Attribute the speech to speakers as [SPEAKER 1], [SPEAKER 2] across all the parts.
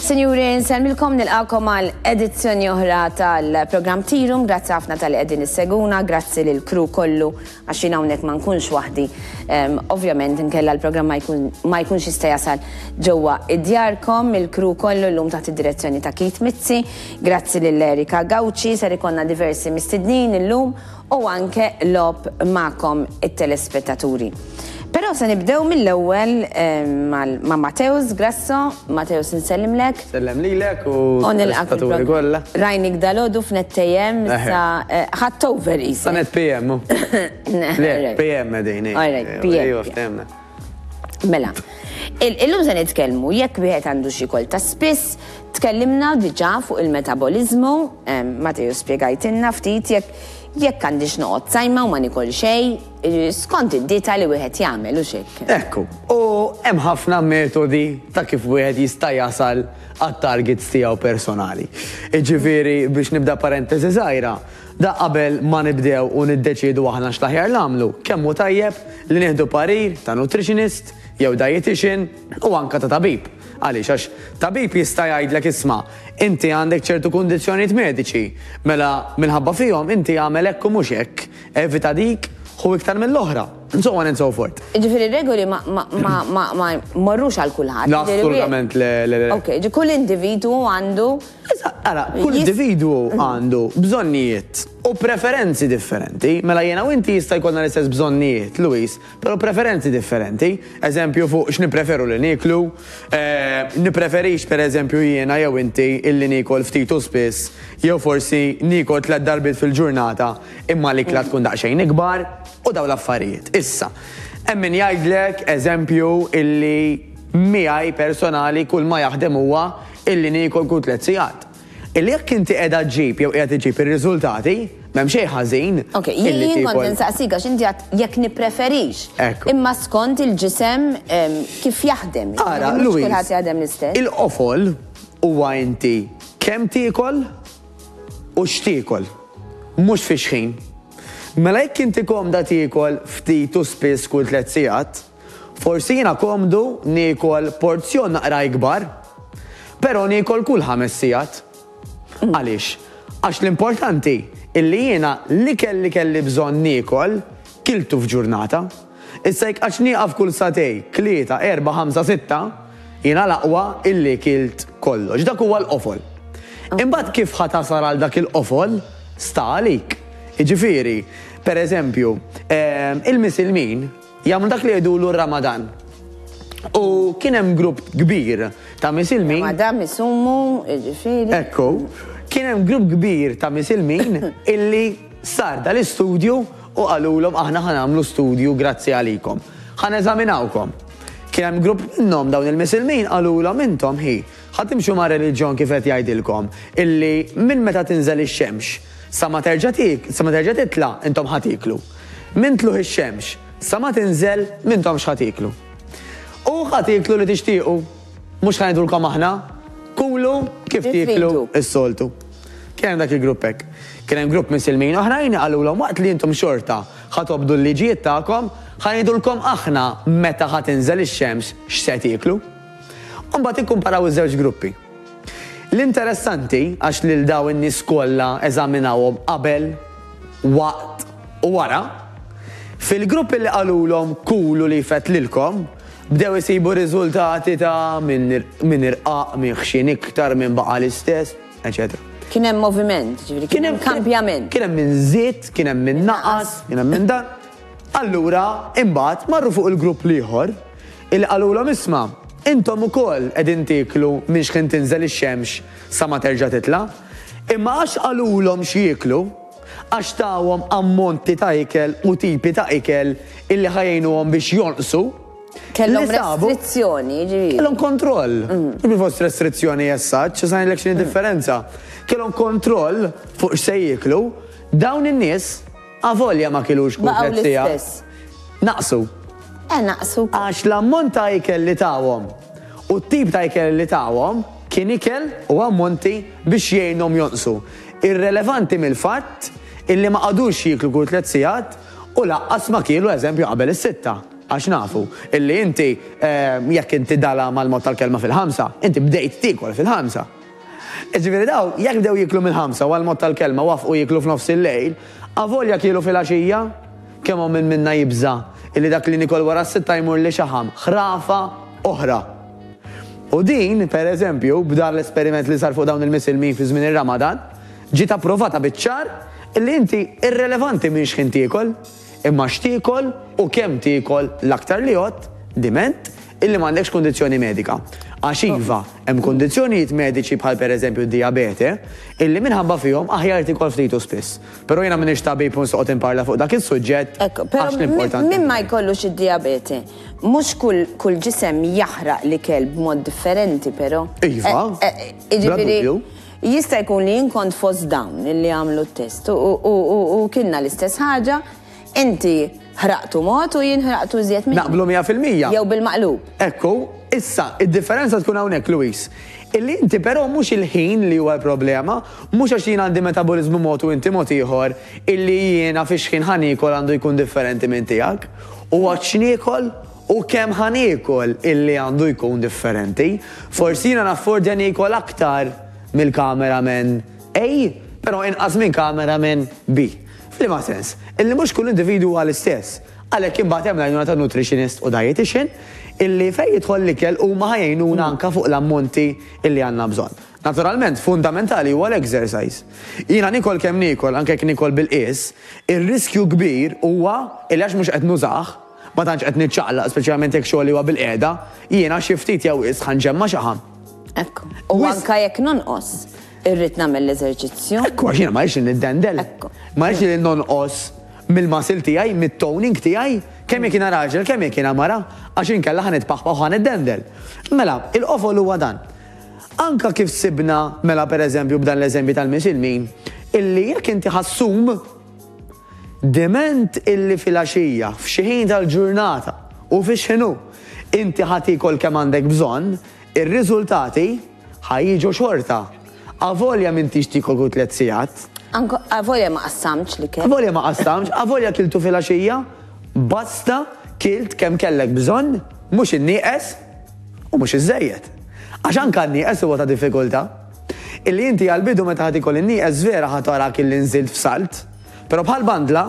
[SPEAKER 1] Sinjuri, nselmilkom nilqakom għal edizzjoni oħra tal-program Tirum, grazzi ħafna tal qegħdin isseguna, grazzi lil kru kollu għax jien hawnhekk ma nkunx waħdi. Ovvjament inkella l-programm ma jkunx jista' jasal ġewwa id-djarkom, il-kru kollu llum taħt id-direzzjoni ta' Kit Mizzi, grazzi lil Erika Gawċi, ser ikonna diversi mistednin illum u anke lob magħkom it-telespettaturi. Però se nibdew mill-ewwel ma' Mateus Grasso. Mateus insellimlek.
[SPEAKER 2] Sellem lilek u telespettaturi kollha.
[SPEAKER 1] Rajnik dalodu f'NetTM issa ħadd over isa.
[SPEAKER 2] Sa net PM. Le, PM din.
[SPEAKER 1] PM. Mela. Illum se nitkellmu jekk wieħed għandu xi kol ta' spiss, tkellimna diġà fuq il-metabolizmu, Mateus spjegajtilna ftit jekk għandix noqgħod sajma u ma nikol xejn, skont id-dieta li wieħed jagħmel u xek.
[SPEAKER 2] Ekku, u hemm ħafna metodi ta' kif wieħed jista' jasal għat-targets tiegħu personali. Jiġifieri biex nibda parentesi żgħira, da qabel ma nibdew u niddeċiedu aħna x'taħjar nagħmlu, kemm hu tajjeb li nieħdu parir ta' nutritionist jew dietitian u anke ta' tabib. Għaliex għax tabib jista' jgħidlek isma' inti għandek ċertu kundizzjonijiet mediċi, mela minħabba fihom inti għamel hekk u mhux hekk, evita dik u iktar mill-oħra. And so on and so forth.
[SPEAKER 1] Ġifieri regoli ma marrux għal kulħadd.
[SPEAKER 2] Assolutament le.
[SPEAKER 1] Ok, kull individu għandu.
[SPEAKER 2] Ara, kull individu għandu bżonnijiet u preferenzi differenti. Mela jiena u inti jista' jkollna l-istess bżonnijiet, Luis, però preferenzi differenti. Eżempju fuq x'nippreferu li niklu, nippreferix pereżempju jiena jew inti illi nikol ftit u spiss, jew forsi nikol 3 darbit fil-ġurnata imma l-ikla tkun daqsxejn ikbar u daw l-affarijiet. Issa, hemm min jgħidlek eżempju illi miegħi personali kull ma jaħdem huwa illi nikol kull 3 sigħat. Illi jekk inti qiegħda ġġib jew qiegħed iġib ir-riżultati, m'hemm xejn ħażin.
[SPEAKER 1] Ok, jien kont insaqsik għax inti jekk nippreferix. Imma skont il-ġisem kif jaħdem.
[SPEAKER 2] Ara, Luis,
[SPEAKER 1] kulħadd jaħdem l-istess.
[SPEAKER 2] il-qofol huwa inti kemm tiekol u x'tiekol, mhux fi xħin. Mela jekk inti komda tiekol ftit u spiss kull 3 sigħat, forsi jiena komdu niekol porzjon naqra ikbar, però niekol kull 5 sigħat. Għaliex? Għax l-importanti illi jiena li kelli bżonn niekol kiltu f'ġurnata. Issa jekk għax nieqaf kull satej, 3, 4, 5, 6, jiena l-aqwa illi kilt kollox. Dak huwa l-qofol. Imbagħad kif ħatasar għal dak il-qofol sta għalik. Jiġifieri, pereżempju, il-Misilmin jagħmlu dak li jgħidulu r-Ramadan. U kien hemm grupp kbir ta' Misilmin.
[SPEAKER 1] Ramadan misumu, jiġifieri.
[SPEAKER 2] Ekku, kien hemm grupp kbir ta' Misilmin illi sar dal-istudju u qalulhom aħna ħanamlu studju grazzi għalikom. Ħaneżaminawkom. Kien hemm grupp minnhom dawn il-Misilmin qalulhom intom ħatimxu ma' reliġjon kif qed jgħidilkom illi minn meta tinżel ix-xemx sa ma terġa' titla' intom ħatiklu. Min tluħ ix-xemx sa ma tinżel mintom x'ħatiklu. U ħatiklu li tixtiequ. Mhux ħanejdulkom aħna, kulu kif tiklu s-soltu. Kien hemm dak il-grupp hekk. Kien hemm grupp Misilmin oħrajn qalulhom waqt li intom xorta ħatobdu l-liġijiet tagħkom, ħanejdulkom aħna meta ħatinżel ix-xemx x'se tiklu. U mbagħad ikkumparaw iż-żewġ gruppi. L-interessanti għax lil daw in-nies kollha eżaminawhom qabel, waqt u wara, fil-grupp li qalulhom kulu li jfett lilkom, bdew isibu riżultati ta' minn irqaq, minn ħxien iktar, minn baqa l-istess, eċetera.
[SPEAKER 1] Kien hemm moviment, ġifieri kien hemm kampjament.
[SPEAKER 2] Kien hemm minn żied, kien hemm minn naqas, kien hemm minn dan. Allura imbagħad marru fuq il-grupp ieħor illi qalulhom isma' intom ukoll qegħdin tiklu minn x'kien tinżel ix-xemx sa ma terġa' titla', imma għax qalulhom x'jieklu, għax tawhom ammonti ta' ikel u tipi ta' ikel illi ħajjnuhom biex jonqsu.
[SPEAKER 1] Kellhom restrizzjoni, ġifieri.
[SPEAKER 2] Kellhom kontroll. Ġifieri fost restrizzjoni jessaġġ, sa ngħidlek x'inhi differenza. Kellhom kontroll fuq x'se jieklu, dawn in-nies avolja ma kilux kull 3 sigħat. Naqsu.
[SPEAKER 1] Naqsu.
[SPEAKER 2] Għax l-ammont ta' ikel li tawhom u t-tip ta' ikel li tawhom kien ikel u ammonti biex jgħinhom jonqsu. Irrelevanti mill-fatt illi ma qadux jieklu kull 3 sigħat u laqqas ma kielu eżempju qabel is-6. Għax nafu, illi inti jekk inti dala mal-mod tal-kelma fil-5, inti bdejt tikol fil-5. Ġifieri daw, jekk bdew jiklu mill-5 u għal-mod tal-kelma wafqu jiklu f'nofs il-lejl, avolja kielu fil-għaxija, kemm minn minna jibża illi dak li nikol wara s-sitta jmur li xaħam, ħrafa oħra. U din, per eżempju, b'dar l-esperiment li sar fuq dawn il-misilmin fi żmien ir-Ramadan, ġiet approvata biċ-ċar illi inti irrelevanti minn x'kien tiekol, imma x'tiekol u kemm tiekol l-aktar li jgħod diment illi m'għandekx kondizzjoni medika. Għax iva hemm kondizzjonijiet mediċi bħal pereżempju d-diabete illi minħabba fihom aħjar tikol ftitu spiss. Però jiena m'iniex tabib u nsoqgħod imparla fuq dak is-suġġett għax l-importanti.
[SPEAKER 1] Min ma jkollux id-diabete, mhux kull ġisem jaħraq l-ikel b'mod differenti però.
[SPEAKER 2] Iva.
[SPEAKER 1] Jiġifieri jista' jkun li jien kont fost dawn illi għamlu t-test u kienna l-istess ħaġa, inti ħraqtu mod u jien ħraqtu żjed minn.
[SPEAKER 2] Naqblu 100%.
[SPEAKER 1] Jew bil-maqlub.
[SPEAKER 2] Ekku, issa, id-differenza tkun hawnhekk, Luis. Illi inti però mhux il-ħin li huwa l-problema, mhux għax jien għandi metabolizmu mod u inti mod ieħor, illi jiena fiex ħin ħanikol għandu jkun differenti minn tiegħek, u għax niekol u kemm ħanikol illi għandu jkun differenti. Forsi jiena naffordja niekol aktar mill-kameraman A, però inqas minn kameraman B. F'liema sens, illi mhux kull individu huwa l-istess. Għalhekk imbagħad hemm l-għajnuna ta' nutritionist u dietitian illi fejn jidħol l-ikel huma ħajjnuna anke fuq l-ammonti illi għandna bżonn. Naturalment, fundamentali huwa l-exercise. Jiena nikol kemm nikol, anke jekk nikol bil-qies, ir-riskju kbir huwa illi għax mhux qed nużah, ma tantx qed niċċaqlaq speċjalment jekk xogħol huwa bil-qiegħda, jiena xi ftit jew is ħanġemma xi ħam.
[SPEAKER 1] Ekku. U anke jekk nonqos, irrid nagħmel l-eżerċizzju.
[SPEAKER 2] Ekku għax jiena ma rridx niddendel. Ma rridx li nonqos mill-masil tiegħi, mit-toning tiegħi, kemm jekk jiena raġel, kemm jekk jiena mara, għax inkella ħanitpaħpaħ u ħaniddendel. Mela, il-qofol huwa dan. Anka kif sibna mela pereżempju b'dan l-eżempju tal-misilmin, illi jekk inti ħassum dement illi fil-għaxija, f'xi ħin tal-ġurnata u fix-xinu, inti ħatikol kemm għandek bżonn, ir-riżultati ħajjiġu xorta. Avolja minn tixtikol u 3 sigħat.
[SPEAKER 1] Avolja ma qassamx li kell.
[SPEAKER 2] Avolja ma qassamx, avolja kiltu fil-għaxija, basta kilt kemm kellek bżonn, mhux innieqes u mhux iżejjed. Għax anke n-nieqes huwa ta' diffikultà. Illi inti għal-bidu meta ħatikol in-nieqes vera ħatara illi nżilt f'salt, però bħal bandla,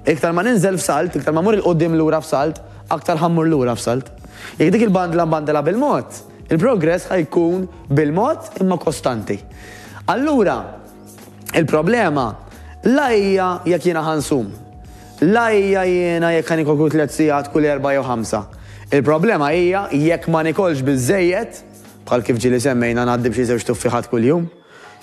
[SPEAKER 2] iktar ma ninżel f'salt, iktar ma mur il-qoddim lura f'salt, aktar ħammur lura f'salt. Jekk dik il-bandla mbandela bil-mod, il-progress ħajkun bil-mod imma kostanti. Allura, il-problema la hija jekk jiena ħansum, la hija jiena jekk ħanikol kull 3 sigħat kull 4 jew 5. Il-problema hija jekk ma nikolx biżejjed, bħal kif ġieli semmejna ngħaddi b'xi 2 tuffiħat kuljum,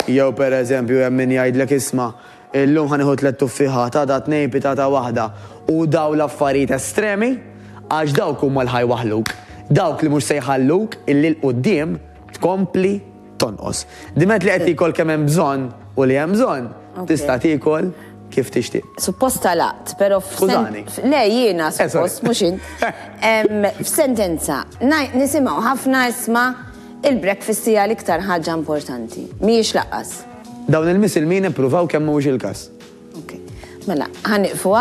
[SPEAKER 2] jew pereżempju hemm min jgħidlek isma' illum ħanieħu 3 tuffiħat, għadha 2 pitata waħda u daw l-affarijiet estremi għax dawk huma l-ħajwaħluk. Dawk li mhux se jħalluk illi l-qudiem tkompli tonqos. Dimet li qed tikol kemm hemm bżonn u li hemm bżonn tista' tikol kif tixtieq.
[SPEAKER 1] Suppost talaqt, però le jiena suppost mhux int. F'sentenza, nisimgħu ħafna isma' il-breakfast hija l-iktar ħaġa importanti. Mhijiex laqqas.
[SPEAKER 2] Dawn il-misilmin ippruvaw kemm mhuwiex il-każ.
[SPEAKER 1] Mela, ħaniqfu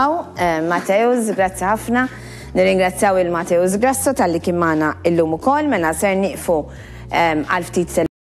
[SPEAKER 1] Mateus, grazzi ħafna. Nirringrazzjaw il-Mateus Grasso tal-li kien magħna illum ukoll, mela ser nieqfu għal ftit